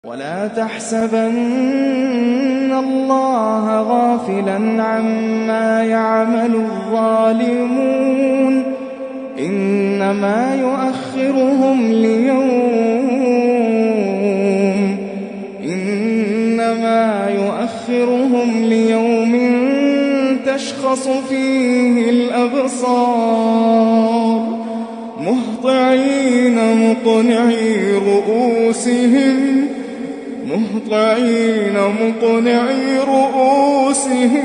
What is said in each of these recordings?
ولا تحسبن الله غافلا عما يعمل الظالمون إنما يؤخرهم ليوم تشخص فيه الأبصار مهطعين مقنعي رؤوسهم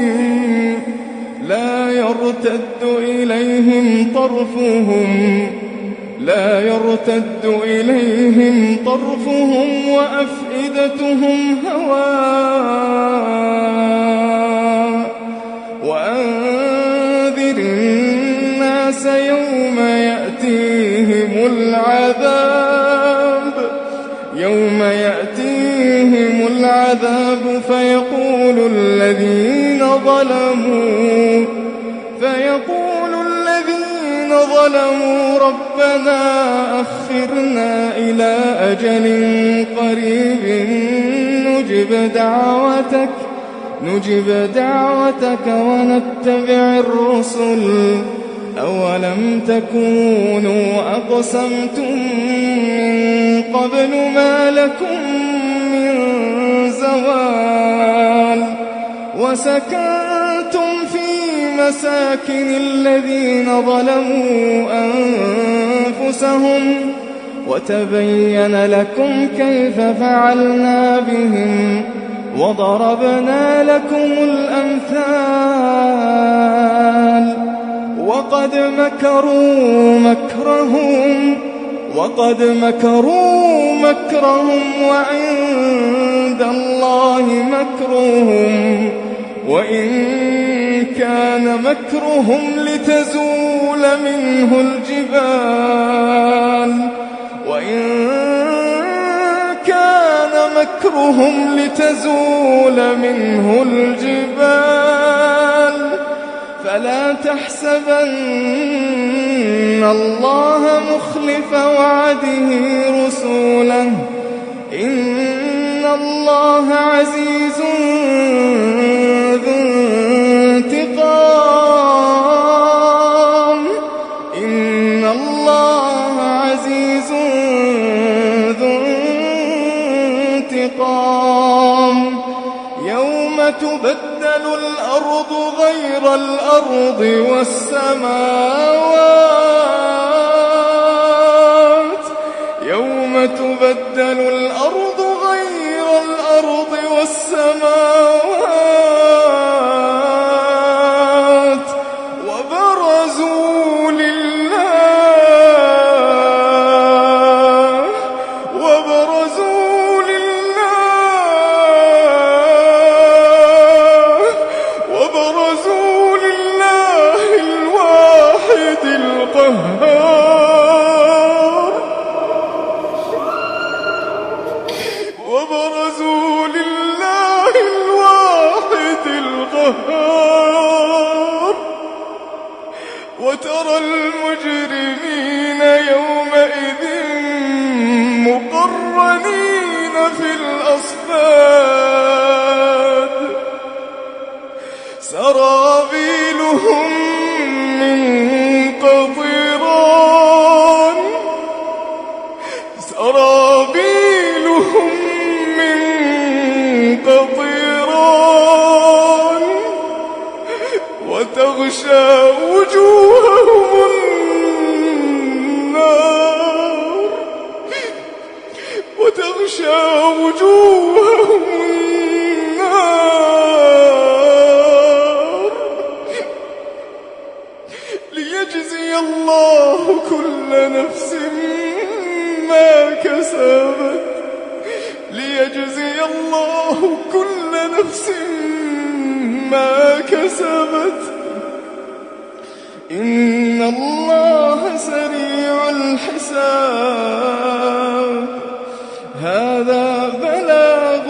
لا يرتد إليهم طرفهم وأفئدتهم هواء وأنذر الناس يوم يأتيهم العذاب فيقول الذين ظلموا ربنا أخرنا إلى أجل قريب نجب دعوتك ونتبع الرسل أولم تكونوا أقسمتم من قبل ما لكم من زوال وسكنتم في مساكن الذين ظلموا أنفسهم وتبين لكم كيف فعلنا بهم وضربنا لكم الأمثال وقد مكروا مكرهم وعند الله مكرهم وإن كان مكرهم لتزول منه الجبال فلا تحسبن الله مخلف وعده رسوله إن الله عزيز ذو انتقام يوم تبدل الأرض غير الأرض والسماوات وبرزوا لله الواحد القهار وترى المجرمين يومئذ مقرنين في الأصفاد سرابيلهم من قطران وتغشى وجوههم النار ليجزي الله كل نفس ما كسبت إن الله سريع الحساب هذا بلاغ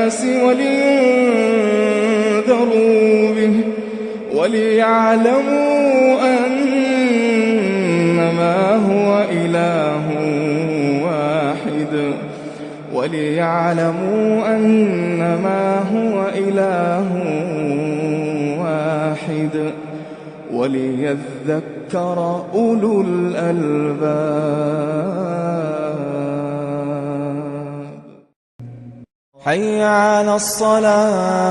للناس ولينذروا به وليعلموا أن أنما هو إله واحد وليعلموا أنما هو إله واحد وليذكر أولو الألباب. حي على الصلاة.